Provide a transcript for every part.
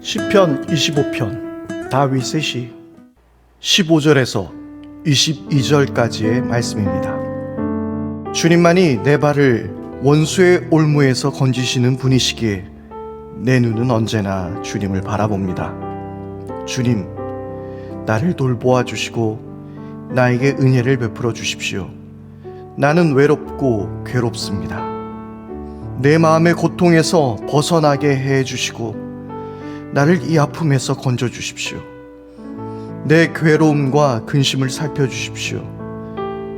시편 25편 다윗의 시 15절에서 22절까지의 말씀입니다. 주님만이 내 발을 원수의 올무에서 건지시는 분이시기에 내 눈은 언제나 주님을 바라봅니다. 주님, 나를 돌보아 주시고 나에게 은혜를 베풀어 주십시오. 나는 외롭고 괴롭습니다. 내 마음의 고통에서 벗어나게 해 주시고 나를 이 아픔에서 건져 주십시오. 내 괴로움과 근심을 살펴 주십시오.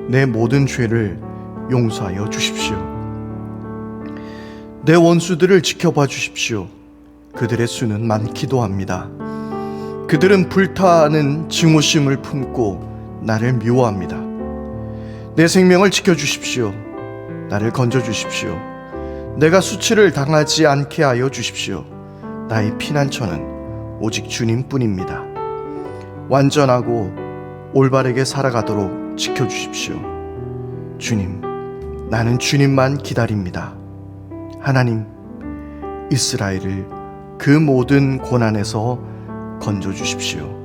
내 모든 죄를 용서하여 주십시오. 내 원수들을 지켜봐 주십시오. 그들의 수는 많기도 합니다. 그들은 불타는 증오심을 품고 나를 미워합니다. 내 생명을 지켜주십시오. 나를 건져주십시오. 내가 수치를 당하지 않게 하여 주십시오. 나의 피난처는 오직 주님뿐입니다. 완전하고 올바르게 살아가도록 지켜주십시오. 주님, 나는 주님만 기다립니다. 하나님, 이스라엘을 그 모든 고난에서 건져주십시오.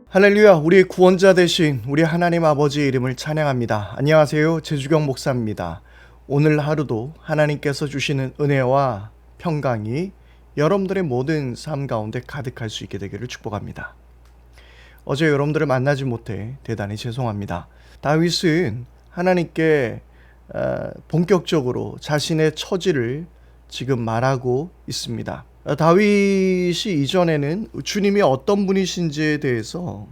할렐루야, 우리의 구원자 되신 우리 하나님 아버지의 이름을 찬양합니다. 안녕하세요, 제주경 목사입니다. 오늘 하루도 하나님께서 주시는 은혜와 평강이 여러분들의 모든 삶 가운데 가득할 수 있게 되기를 축복합니다. 어제 여러분들을 만나지 못해 대단히 죄송합니다. 다윗은 하나님께 본격적으로 자신의 처지를 지금 말하고 있습니다. 다윗이 이전에는 주님이 어떤 분이신지에 대해서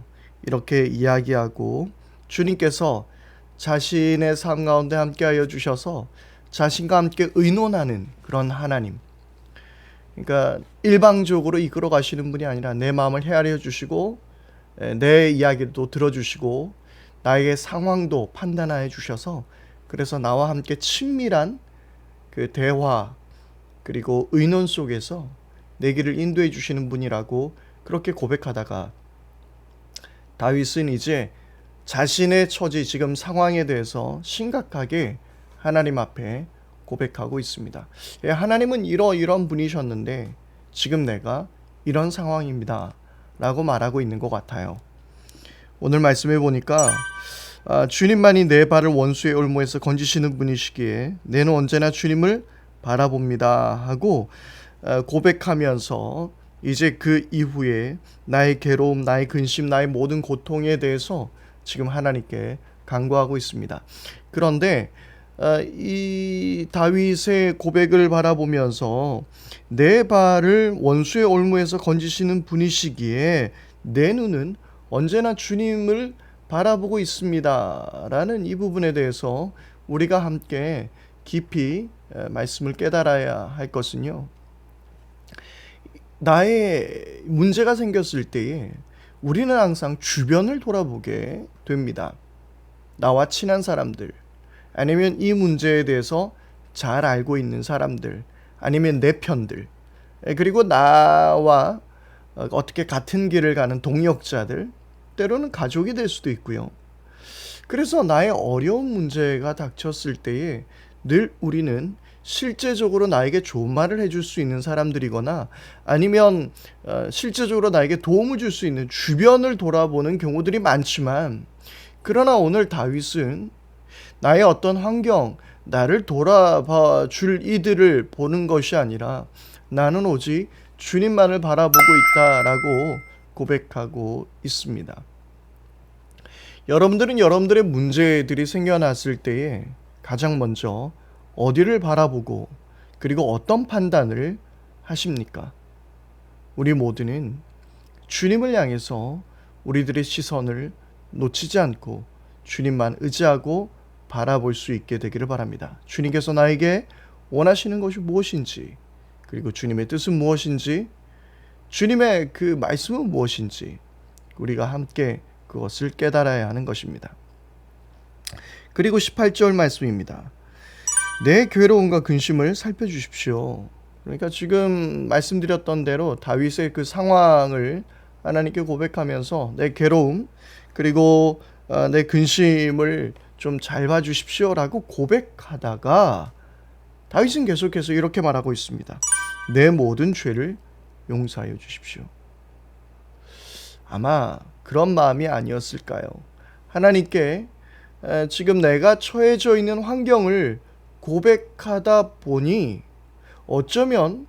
이렇게 이야기하고 주님께서 자신의 삶 가운데 함께하여 주셔서 자신과 함께 의논하는 그런 하나님, 그러니까 일방적으로 이끌어 가시는 분이 아니라 내 마음을 헤아려 주시고 내 이야기도 들어주시고 나의 상황도 판단하여 주셔서 그래서 나와 함께 친밀한 그 대화 그리고 의논 속에서 내 길을 인도해 주시는 분이라고 그렇게 고백하다가 다윗은 이제 자신의 처지, 지금 상황에 대해서 심각하게 하나님 앞에 고백하고 있습니다. 하나님은 이런 분이셨는데 지금 내가 이런 상황입니다 라고 말하고 있는 것 같아요. 오늘 말씀해 보니까 주님만이 내 발을 원수의 올무에서 건지시는 분이시기에 내는 언제나 주님을 바라봅니다 하고 고백하면서 이제 그 이후에 나의 괴로움, 나의 근심, 나의 모든 고통에 대해서 지금 하나님께 간구하고 있습니다. 그런데 이 다윗의 고백을 바라보면서 내 발을 원수의 올무에서 건지시는 분이시기에 내 눈은 언제나 주님을 바라보고 있습니다 라는 이 부분에 대해서 우리가 함께 깊이 말씀을 깨달아야 할 것은요, 나의 문제가 생겼을 때에 우리는 항상 주변을 돌아보게 됩니다. 나와 친한 사람들, 아니면 이 문제에 대해서 잘 알고 있는 사람들, 아니면 내 편들, 그리고 나와 어떻게 같은 길을 가는 동역자들, 때로는 가족이 될 수도 있고요. 그래서 나의 어려운 문제가 닥쳤을 때에 늘 우리는 실제적으로 나에게 좋은 말을 해줄 수 있는 사람들이거나 아니면 실제적으로 나에게 도움을 줄 수 있는 주변을 돌아보는 경우들이 많지만, 그러나 오늘 다윗은 나의 어떤 환경, 나를 돌아봐 줄 이들을 보는 것이 아니라 나는 오직 주님만을 바라보고 있다라고 고백하고 있습니다. 여러분들은 여러분들의 문제들이 생겨났을 때에 가장 먼저 어디를 바라보고 그리고 어떤 판단을 하십니까? 우리 모두는 주님을 향해서 우리들의 시선을 놓치지 않고 주님만 의지하고 바라볼 수 있게 되기를 바랍니다. 주님께서 나에게 원하시는 것이 무엇인지, 그리고 주님의 뜻은 무엇인지, 주님의 그 말씀은 무엇인지 우리가 함께 그것을 깨달아야 하는 것입니다. 그리고 18절 말씀입니다. 내 괴로움과 근심을 살펴주십시오. 그러니까 지금 말씀드렸던 대로 다윗의 그 상황을 하나님께 고백하면서 내 괴로움 그리고 내 근심을 좀 잘 봐주십시오라고 고백하다가 다윗은 계속해서 이렇게 말하고 있습니다. 내 모든 죄를 용서하여 주십시오. 아마 그런 마음이 아니었을까요? 하나님께 지금 내가 처해져 있는 환경을 고백하다 보니 어쩌면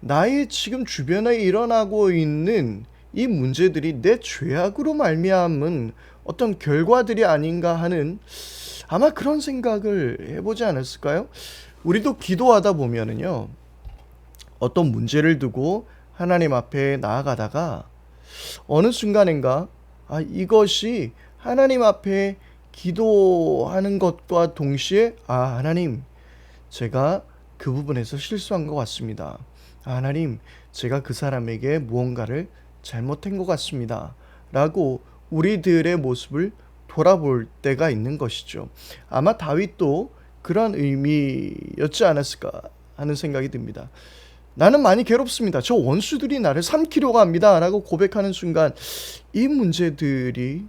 나의 지금 주변에 일어나고 있는 이 문제들이 내 죄악으로 말미암은 어떤 결과들이 아닌가 하는 아마 그런 생각을 해보지 않았을까요? 우리도 기도하다 보면은요, 어떤 문제를 두고 하나님 앞에 나아가다가 어느 순간인가 이것이 하나님 앞에 기도하는 것과 동시에 하나님, 제가 그 부분에서 실수한 것 같습니다. 하나님, 제가 그 사람에게 무언가를 잘못한 것 같습니다. 라고 우리들의 모습을 돌아볼 때가 있는 것이죠. 아마 다윗도 그런 의미였지 않았을까 하는 생각이 듭니다. 나는 많이 괴롭습니다. 저 원수들이 나를 삼키려고 합니다. 라고 고백하는 순간 이 문제들이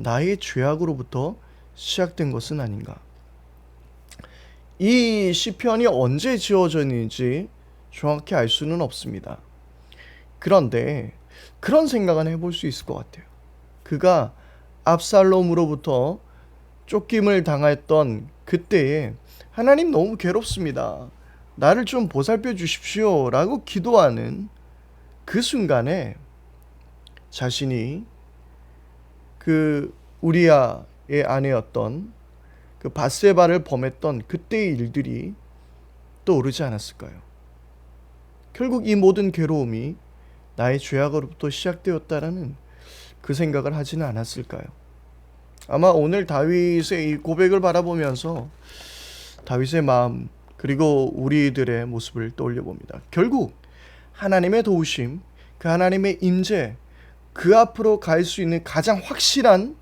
나의 죄악으로부터 시작된 것은 아닌가. 이 시편이 언제 지어졌는지 정확히 알 수는 없습니다. 그런데 그런 생각은 해볼 수 있을 것 같아요. 그가 압살롬으로부터 쫓김을 당했던 그때에 하나님 너무 괴롭습니다. 나를 좀 보살펴 주십시오. 라고 기도하는 그 순간에 자신이 그 우리아의 아내였던 그 밧세바를 범했던 그때의 일들이 떠오르지 않았을까요? 결국 이 모든 괴로움이 나의 죄악으로부터 시작되었다라는 그 생각을 하지는 않았을까요? 아마 오늘 다윗의 이 고백을 바라보면서 다윗의 마음 그리고 우리들의 모습을 떠올려 봅니다. 결국 하나님의 도우심, 그 하나님의 임재, 그 앞으로 갈 수 있는 가장 확실한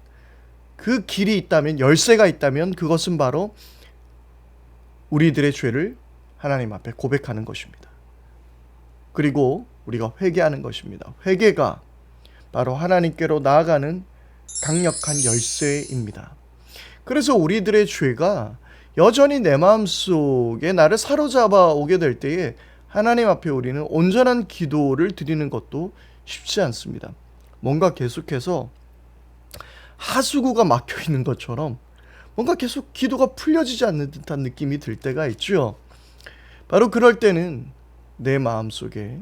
그 길이 있다면, 열쇠가 있다면 그것은 바로 우리들의 죄를 하나님 앞에 고백하는 것입니다. 그리고 우리가 회개하는 것입니다. 회개가 바로 하나님께로 나아가는 강력한 열쇠입니다. 그래서 우리들의 죄가 여전히 내 마음속에 나를 사로잡아 오게 될 때에 하나님 앞에 우리는 온전한 기도를 드리는 것도 쉽지 않습니다. 뭔가 계속해서 하수구가 막혀 있는 것처럼 뭔가 계속 기도가 풀려지지 않는 듯한 느낌이 들 때가 있죠. 바로 그럴 때는 내 마음속에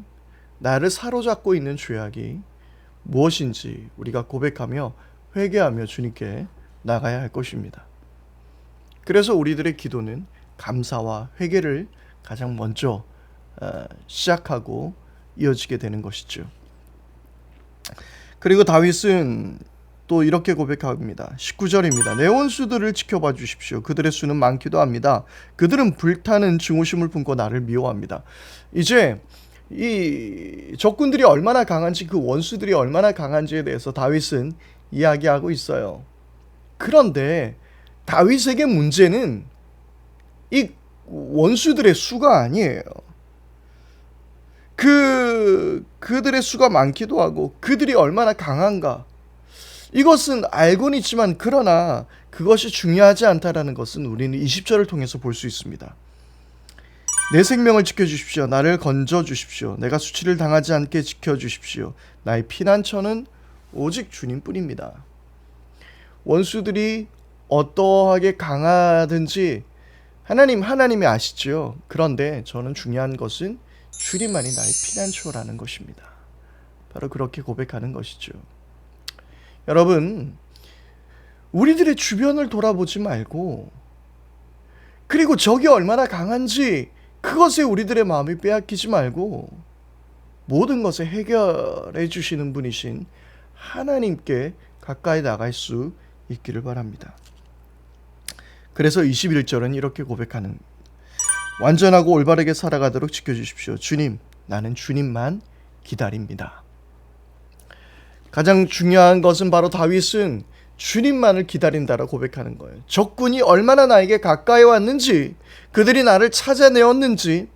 나를 사로잡고 있는 죄악이 무엇인지 우리가 고백하며 회개하며 주님께 나가야 할 것입니다. 그래서 우리들의 기도는 감사와 회개를 가장 먼저 시작하고 이어지게 되는 것이죠. 그리고 다윗은 또 이렇게 고백합니다. 19절입니다. 내 원수들을 지켜봐 주십시오. 그들의 수는 많기도 합니다. 그들은 불타는 증오심을 품고 나를 미워합니다. 이제 이 적군들이 얼마나 강한지, 그 원수들이 얼마나 강한지에 대해서 다윗은 이야기하고 있어요. 그런데 다윗에게 문제는 이 원수들의 수가 아니에요. 그들의 수가 많기도 하고 그들이 얼마나 강한가, 이것은 알고는 있지만 그러나 그것이 중요하지 않다라는 것은 우리는 20절을 통해서 볼 수 있습니다. 내 생명을 지켜주십시오. 나를 건져주십시오. 내가 수치를 당하지 않게 지켜주십시오. 나의 피난처는 오직 주님뿐입니다. 원수들이 어떠하게 강하든지 하나님이 아시죠. 그런데 저는 중요한 것은 주님만이 나의 피난처라는 것입니다. 바로 그렇게 고백하는 것이죠. 여러분, 우리들의 주변을 돌아보지 말고, 그리고 적이 얼마나 강한지 그것에 우리들의 마음이 빼앗기지 말고, 모든 것을 해결해 주시는 분이신 하나님께 가까이 나갈 수 있기를 바랍니다. 그래서 21절은 이렇게 고백하는, 완전하고 올바르게 살아가도록 지켜주십시오. 주님, 나는 주님만 기다립니다. 가장 중요한 것은 바로 다윗은 주님만을 기다린다라고 고백하는 거예요. 적군이 얼마나 나에게 가까이 왔는지, 그들이 나를 찾아내었는지,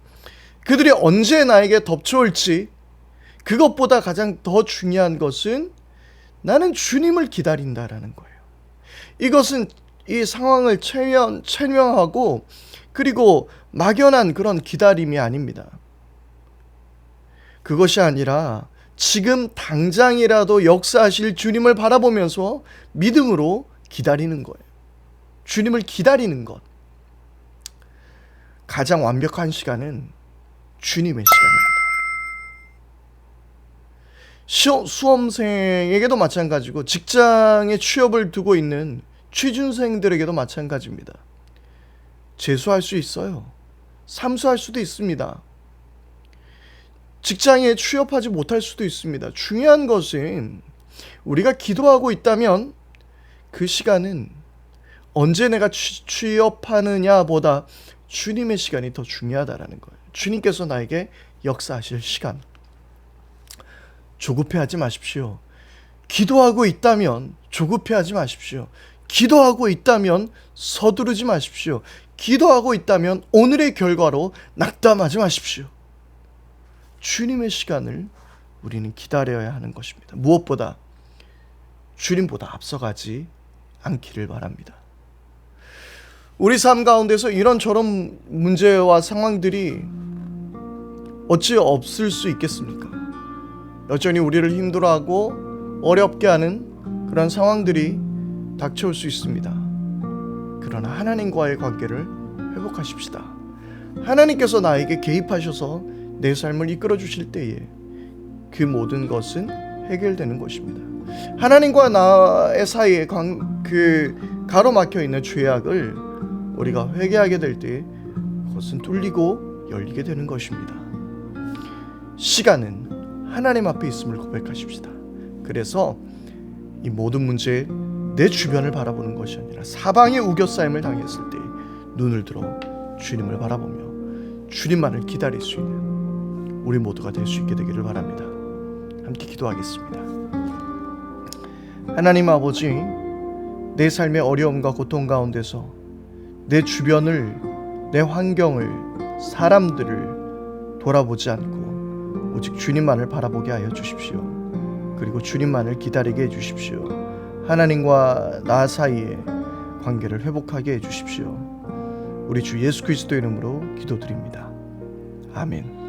그들이 언제 나에게 덮쳐올지, 그것보다 가장 더 중요한 것은 나는 주님을 기다린다라는 거예요. 이것은 이 상황을 체면하고 그리고 막연한 그런 기다림이 아닙니다. 그것이 아니라 지금 당장이라도 역사하실 주님을 바라보면서 믿음으로 기다리는 거예요. 주님을 기다리는 것. 가장 완벽한 시간은 주님의 시간입니다. 수험생에게도 마찬가지고 직장에 취업을 두고 있는 취준생들에게도 마찬가지입니다. 재수할 수 있어요. 삼수할 수도 있습니다. 직장에 취업하지 못할 수도 있습니다. 중요한 것은 우리가 기도하고 있다면 그 시간은 언제 내가 취업하느냐보다 주님의 시간이 더 중요하다라는 거예요. 주님께서 나에게 역사하실 시간. 조급해하지 마십시오. 기도하고 있다면 조급해하지 마십시오. 기도하고 있다면 서두르지 마십시오. 기도하고 있다면 오늘의 결과로 낙담하지 마십시오. 주님의 시간을 우리는 기다려야 하는 것입니다. 무엇보다 주님보다 앞서가지 않기를 바랍니다. 우리 삶 가운데서 이런저런 문제와 상황들이 어찌 없을 수 있겠습니까? 여전히 우리를 힘들어하고 어렵게 하는 그런 상황들이 닥쳐올 수 있습니다. 그러나 하나님과의 관계를 회복하십시다. 하나님께서 나에게 개입하셔서 내 삶을 이끌어 주실 때에 그 모든 것은 해결되는 것입니다. 하나님과 나의 사이에 가로막혀 있는 죄악을 우리가 회개하게 될 때 그것은 뚫리고 열리게 되는 것입니다. 시간은 하나님 앞에 있음을 고백하십시다. 그래서 이 모든 문제에 내 주변을 바라보는 것이 아니라 사방에 우겨싸임을 당했을 때 눈을 들어 주님을 바라보며 주님만을 기다릴 수 있는 우리 모두가 될 수 있게 되기를 바랍니다. 함께 기도하겠습니다. 하나님 아버지, 내 삶의 어려움과 고통 가운데서 내 주변을, 내 환경을, 사람들을 돌아보지 않고 오직 주님만을 바라보게 하여 주십시오. 그리고 주님만을 기다리게 해주십시오. 하나님과 나 사이의 관계를 회복하게 해주십시오. 우리 주 예수 그리스도 이름으로 기도드립니다. 아멘.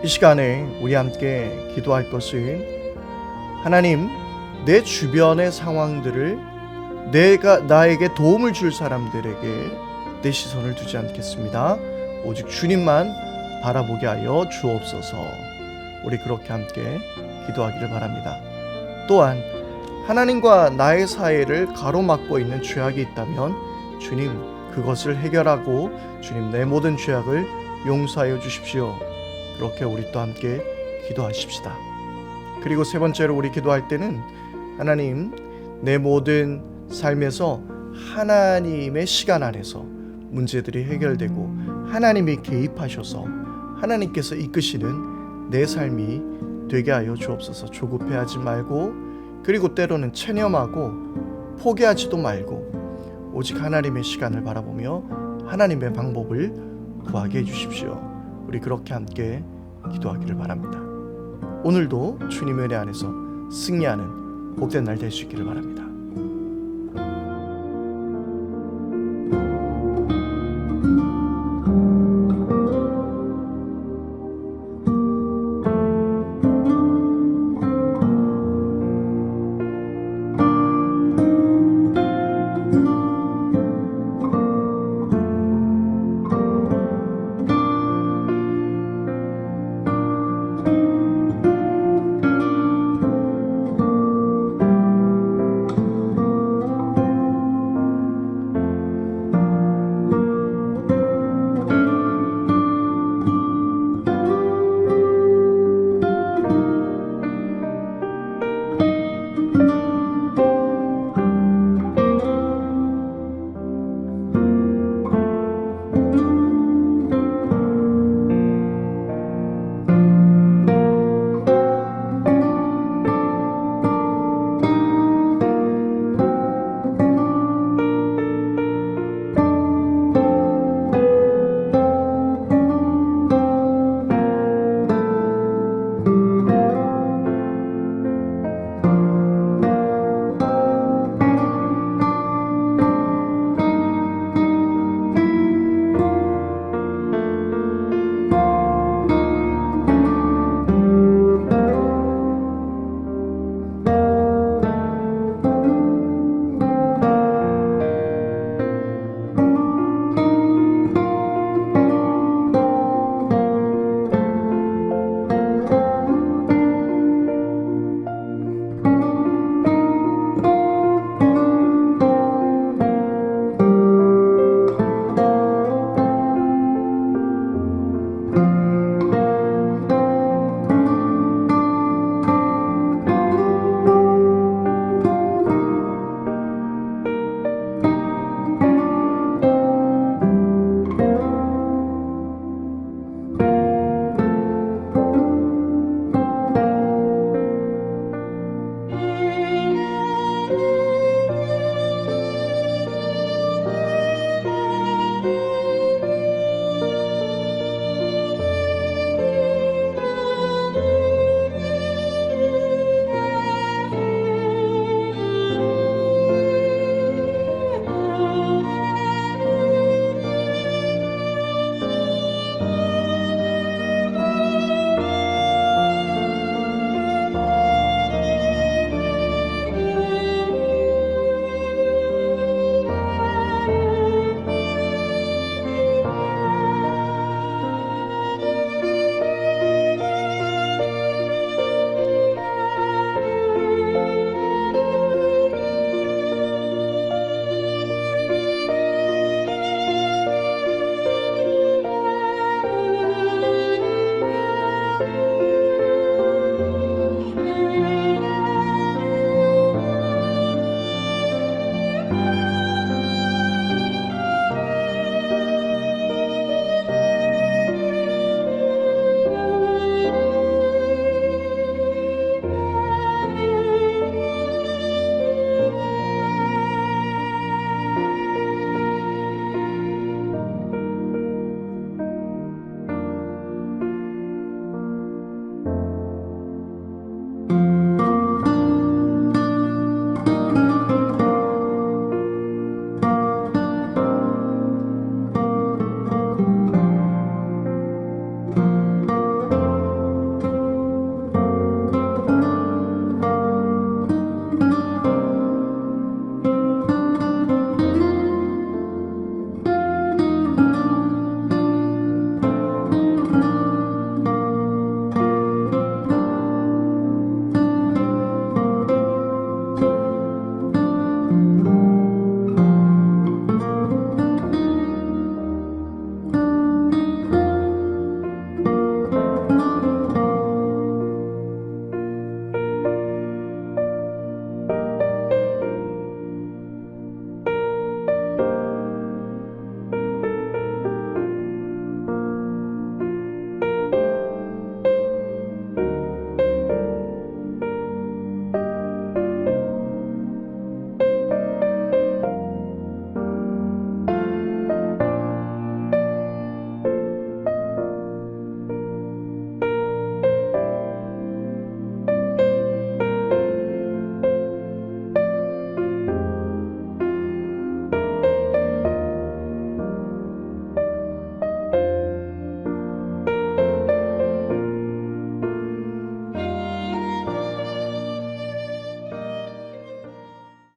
이 시간에 우리 함께 기도할 것은 하나님, 내 주변의 상황들을 나에게 도움을 줄 사람들에게 내 시선을 두지 않겠습니다. 오직 주님만 바라보게 하여 주옵소서. 우리 그렇게 함께 기도하기를 바랍니다. 또한 하나님과 나의 사이를 가로막고 있는 죄악이 있다면 주님 그것을 해결하고 주님 내 모든 죄악을 용서하여 주십시오. 그렇게 우리 또 함께 기도하십시다. 그리고 세 번째로 우리 기도할 때는 하나님, 내 모든 삶에서 하나님의 시간 안에서 문제들이 해결되고 하나님이 개입하셔서 하나님께서 이끄시는 내 삶이 되게 하여 주옵소서. 조급해하지 말고, 그리고 때로는 체념하고 포기하지도 말고 오직 하나님의 시간을 바라보며 하나님의 방법을 구하게 해주십시오. 우리 그렇게 함께 기도하기를 바랍니다. 오늘도 주님의 은혜 안에서 승리하는 복된 날 될 수 있기를 바랍니다.